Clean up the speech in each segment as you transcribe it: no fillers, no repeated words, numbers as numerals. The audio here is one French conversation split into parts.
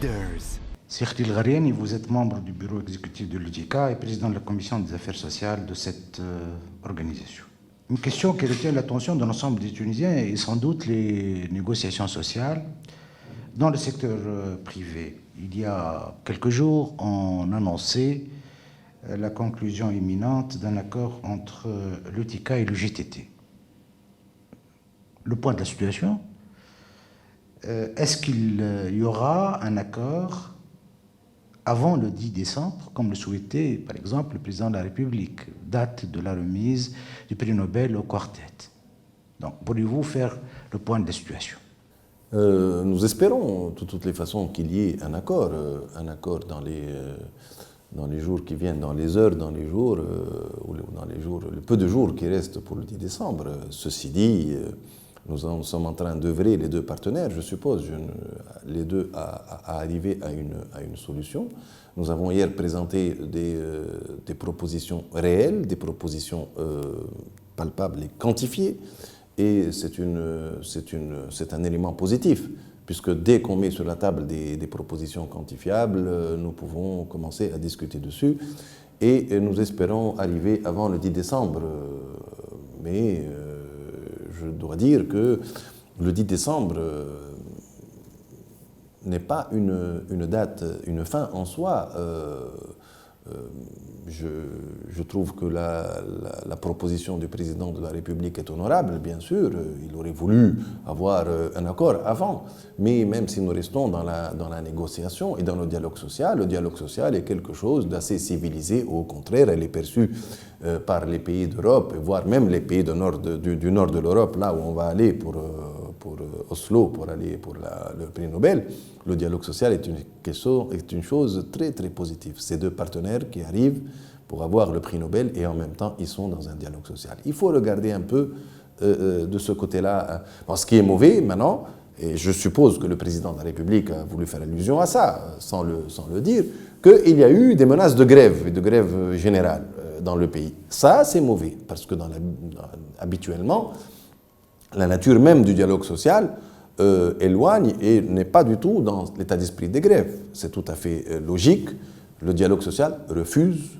Leaders. Sirti El-Ghariani, vous êtes membre du bureau exécutif de l'UDICA et président de la commission des affaires sociales de cette organisation. Une question qui retient l'attention de l'ensemble des Tunisiens est sans doute les négociations sociales dans le secteur privé. Il y a quelques jours, on annonçait la conclusion imminente d'un accord entre l'UDICA et le GTT. Le point de la situation, est-ce qu'il y aura un accord avant le 10 décembre, comme le souhaitait par exemple le président de la République, date de la remise du prix Nobel au quartet. Donc, pourriez-vous faire le point de la situation? Nous espérons de toutes les façons qu'il y ait un accord dans les jours qui viennent, dans les heures, dans les jours, ou dans les jours, le peu de jours qui restent pour le 10 décembre. Ceci dit, nous sommes en train d'œuvrer, les deux partenaires, je suppose, les deux, à arriver à une solution. Nous avons hier présenté des propositions réelles, des propositions palpables et quantifiées, et c'est un élément positif, puisque dès qu'on met sur la table des propositions quantifiables, nous pouvons commencer à discuter dessus, et nous espérons arriver avant le 10 décembre, mais je dois dire que le 10 décembre n'est pas une date, une fin en soi. Je trouve que la proposition du président de la République est honorable, bien sûr. Il aurait voulu avoir un accord avant. Mais même si nous restons dans la négociation et dans le dialogue social est quelque chose d'assez civilisé. Au contraire, elle est perçue par les pays d'Europe, voire même les pays du nord de l'Europe, là où on va aller pour Oslo, pour aller pour le prix Nobel. Le dialogue social est une chose très très positive. Ces deux partenaires qui arrivent pour avoir le prix Nobel et en même temps ils sont dans un dialogue social. Il faut regarder un peu de ce côté-là. Ce qui est mauvais maintenant, et je suppose que le président de la République a voulu faire allusion à ça, sans le dire, qu'il y a eu des menaces de grève générale dans le pays. Ça, c'est mauvais, parce que habituellement, la nature même du dialogue social éloigne et n'est pas du tout dans l'état d'esprit des grèves. C'est tout à fait logique. Le dialogue social refuse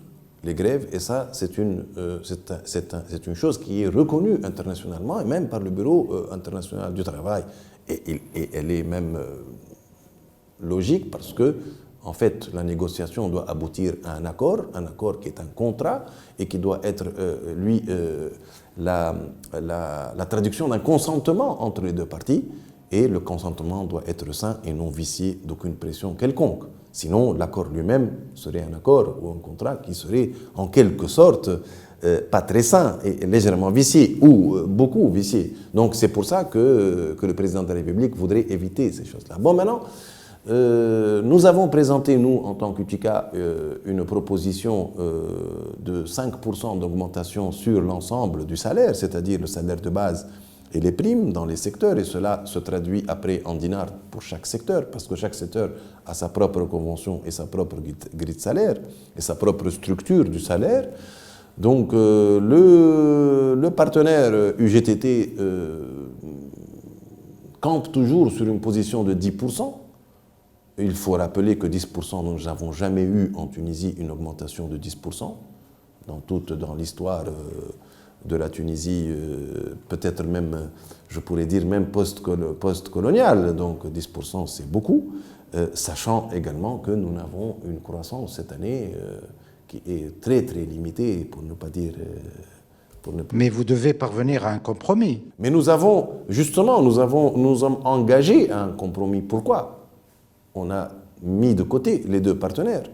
les grèves et ça, c'est une chose qui est reconnue internationalement et même par le Bureau international du travail. Et elle est même logique parce que, en fait, la négociation doit aboutir à un accord qui est un contrat et qui doit être, la traduction d'un consentement entre les deux parties. Et le consentement doit être sain et non vicié d'aucune pression quelconque. Sinon, l'accord lui-même serait un accord ou un contrat qui serait en quelque sorte pas très sain et légèrement vicié ou beaucoup vicié. Donc c'est pour ça que le président de la République voudrait éviter ces choses-là. Bon, maintenant, nous avons présenté, nous, en tant qu'UDICA, une proposition de 5% d'augmentation sur l'ensemble du salaire, c'est-à-dire le salaire de base et les primes dans les secteurs, et cela se traduit après en dinars pour chaque secteur, parce que chaque secteur a sa propre convention et sa propre grille de salaire, et sa propre structure du salaire. Donc le partenaire UGTT campe toujours sur une position de 10%. Il faut rappeler que 10%, nous n'avons jamais eu en Tunisie une augmentation de 10%, dans l'histoire de la Tunisie, peut-être même, je pourrais dire même post-coloniale, donc 10% c'est beaucoup, sachant également que nous avons une croissance cette année qui est très très limitée, pour ne pas dire... Mais vous devez parvenir à un compromis. Mais nous sommes engagés à un compromis. Pourquoi? On a mis de côté les deux partenaires.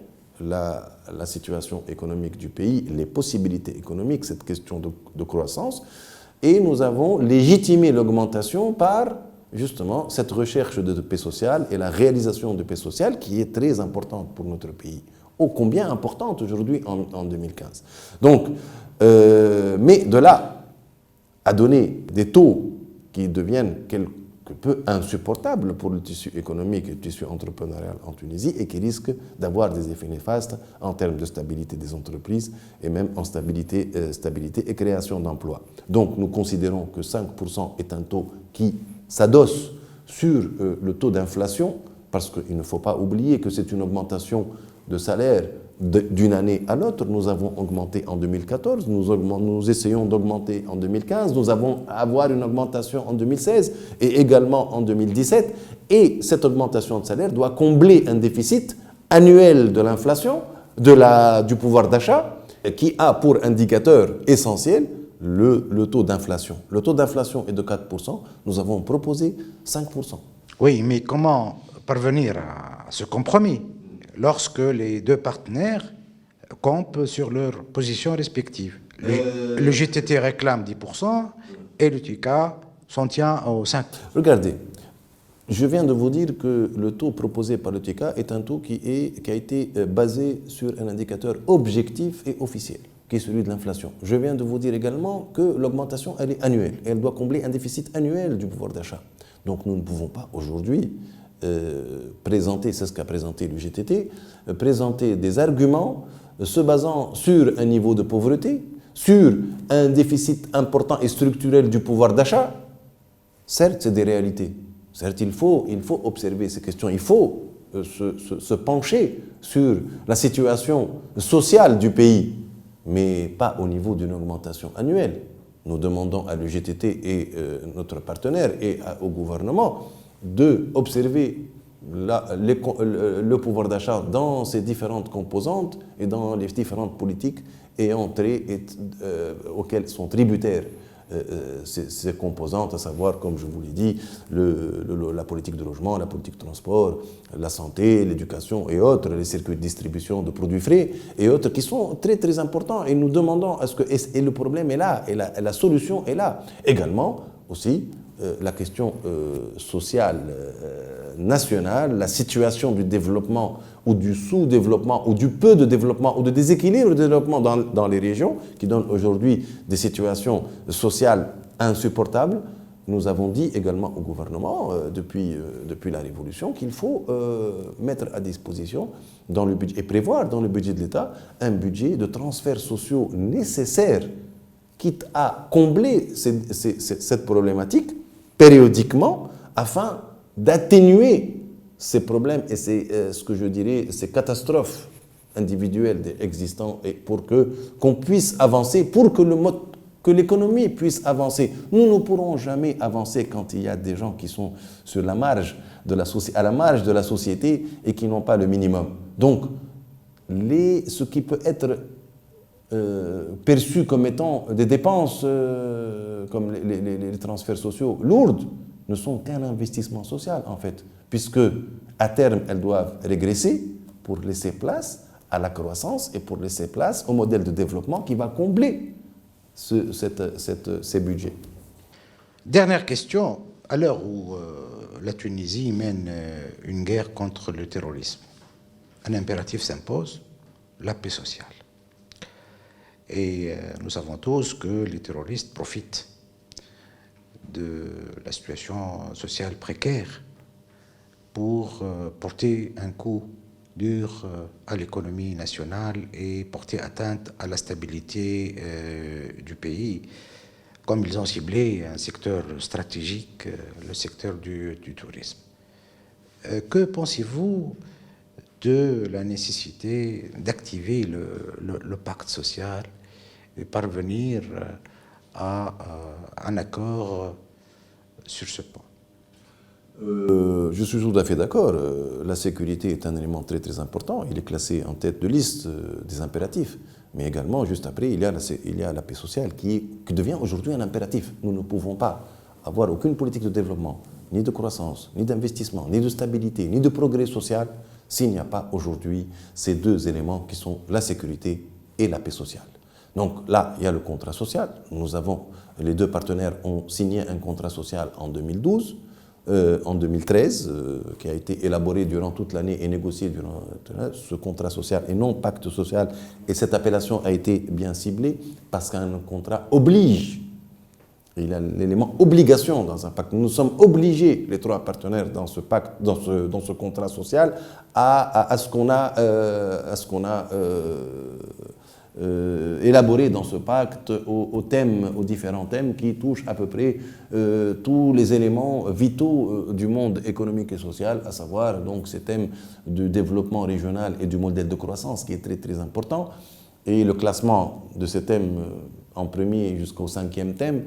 La situation économique du pays, les possibilités économiques, cette question de croissance, et nous avons légitimé l'augmentation par justement cette recherche de paix sociale et la réalisation de paix sociale qui est très importante pour notre pays, ô combien importante aujourd'hui en 2015. Donc, mais de là à donner des taux qui deviennent quelque peu insupportable pour le tissu économique et le tissu entrepreneurial en Tunisie et qui risque d'avoir des effets néfastes en termes de stabilité des entreprises et même en stabilité et création d'emplois. Donc nous considérons que 5% est un taux qui s'adosse sur le taux d'inflation Parce qu'il ne faut pas oublier que c'est une augmentation de salaire d'une année à l'autre. Nous avons augmenté en 2014, nous essayons d'augmenter en 2015, nous allons avoir une augmentation en 2016 et également en 2017. Et cette augmentation de salaire doit combler un déficit annuel de l'inflation, du pouvoir d'achat, qui a pour indicateur essentiel le taux d'inflation. Le taux d'inflation est de 4%, nous avons proposé 5%. Oui, mais comment parvenir à ce compromis lorsque les deux partenaires campent sur leurs positions respectives? Le GTT réclame 10% et le TICA s'en tient aux 5%. Regardez, je viens de vous dire que le taux proposé par le TICA est un taux qui a été basé sur un indicateur objectif et officiel, qui est celui de l'inflation. Je viens de vous dire également que l'augmentation, elle est annuelle. Et elle doit combler un déficit annuel du pouvoir d'achat. Donc nous ne pouvons pas aujourd'hui présenter, c'est ce qu'a présenté le GTT, présenter des arguments se basant sur un niveau de pauvreté, sur un déficit important et structurel du pouvoir d'achat. Certes, c'est des réalités. Certes, il faut observer ces questions, il faut se pencher sur la situation sociale du pays, mais pas au niveau d'une augmentation annuelle. Nous demandons à l'UGTT et notre partenaire et au gouvernement d'observer le pouvoir d'achat dans ses différentes composantes et dans les différentes politiques ayant trait auxquelles sont tributaires ces composantes, à savoir, comme je vous l'ai dit, la politique de logement, la politique de transport, la santé, l'éducation et autres, les circuits de distribution de produits frais et autres qui sont très très importants. Et nous demandons à ce que, et le problème est là, et la solution est là. Également aussi la question sociale nationale, la situation du développement ou du sous-développement ou du peu de développement ou de déséquilibre de développement dans les régions qui donnent aujourd'hui des situations sociales insupportables. Nous avons dit également au gouvernement depuis la Révolution qu'il faut mettre à disposition dans le budget, et prévoir dans le budget de l'État un budget de transferts sociaux nécessaires quitte à combler cette problématique périodiquement afin d'atténuer ces problèmes et ce que je dirais, ces catastrophes individuelles existantes et pour qu'on puisse avancer, pour que l'économie puisse avancer. Nous ne pourrons jamais avancer quand il y a des gens qui sont sur la marge à la marge de la société et qui n'ont pas le minimum. Donc, ce qui peut être perçu comme étant des dépenses comme les transferts sociaux lourdes ne sont qu'un investissement social en fait, puisque à terme elles doivent régresser pour laisser place à la croissance et pour laisser place au modèle de développement qui va combler ces budgets. Dernière question, à l'heure où la Tunisie mène une guerre contre le terrorisme, un impératif s'impose, la paix sociale. Et nous savons tous que les terroristes profitent de la situation sociale précaire pour porter un coup dur à l'économie nationale et porter atteinte à la stabilité du pays, comme ils ont ciblé un secteur stratégique, le secteur du tourisme. Que pensez-vous de la nécessité d'activer le pacte social et parvenir à un accord sur ce point? Je suis tout à fait d'accord. La sécurité est un élément très très important. Il est classé en tête de liste des impératifs. Mais également, juste après, il y a la paix sociale qui devient aujourd'hui un impératif. Nous ne pouvons pas avoir aucune politique de développement, ni de croissance, ni d'investissement, ni de stabilité, ni de progrès social s'il n'y a pas aujourd'hui ces deux éléments qui sont la sécurité et la paix sociale. Donc là, il y a le contrat social. Les deux partenaires ont signé un contrat social en 2012, en 2013, qui a été élaboré durant toute l'année et négocié durant ce contrat social et non pacte social. Et cette appellation a été bien ciblée parce qu'un contrat oblige. Il y a l'élément obligation dans un pacte. Nous sommes obligés, les trois partenaires dans ce pacte, dans ce contrat social, à ce qu'on a élaboré dans ce pacte aux différents thèmes qui touchent à peu près tous les éléments vitaux du monde économique et social, à savoir donc ces thèmes du développement régional et du modèle de croissance qui est très très important. Et le classement de ces thèmes en premier jusqu'au 5e thème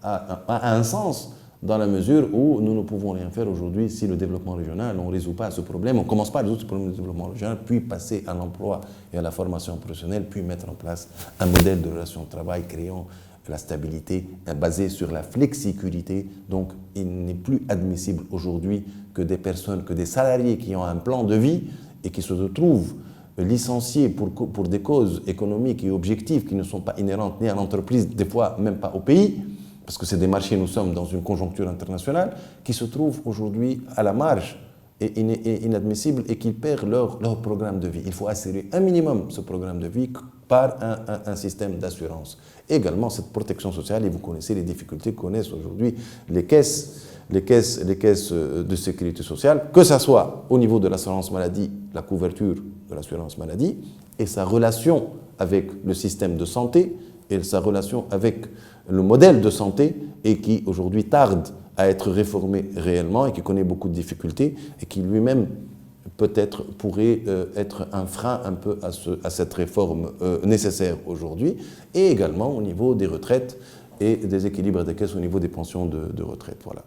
a un sens dans la mesure où nous ne pouvons rien faire aujourd'hui si le développement régional, on ne résout pas ce problème, on ne commence pas à résoudre ce problème du développement régional, puis passer à l'emploi et à la formation professionnelle, puis mettre en place un modèle de relation de travail créant la stabilité basée sur la flexicurité. Donc il n'est plus admissible aujourd'hui que des personnes, que des salariés qui ont un plan de vie et qui se retrouvent licenciés pour des causes économiques et objectives qui ne sont pas inhérentes ni à l'entreprise, des fois même pas au pays, parce que c'est des marchés, nous sommes dans une conjoncture internationale, qui se trouvent aujourd'hui à la marge et inadmissibles et qui perdent leur programme de vie. Il faut assurer un minimum ce programme de vie par un système d'assurance. Également, cette protection sociale, et vous connaissez les difficultés que connaissent aujourd'hui les caisses de sécurité sociale, que ce soit au niveau de l'assurance maladie, la couverture de l'assurance maladie, et sa relation avec le système de santé, et sa relation avec le modèle de santé, et qui aujourd'hui tarde à être réformé réellement, et qui connaît beaucoup de difficultés, et qui lui-même peut-être pourrait être un frein un peu à cette réforme nécessaire aujourd'hui, et également au niveau des retraites et des équilibres des caisses au niveau des pensions de retraite. Voilà.